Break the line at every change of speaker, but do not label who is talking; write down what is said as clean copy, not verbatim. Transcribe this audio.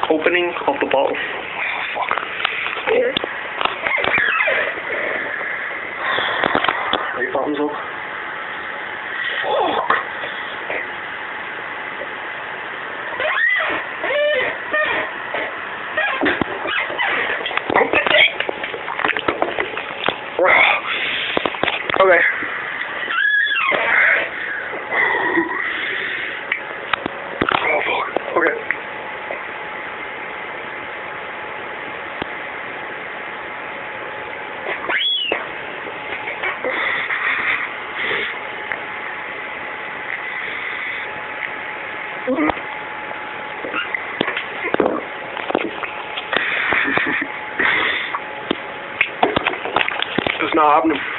opening of the bottle.
Oh, fuck.
Yeah. Right buttons up.
Fuck.
Okay.
Oh, fuck.
Okay. It's not happening.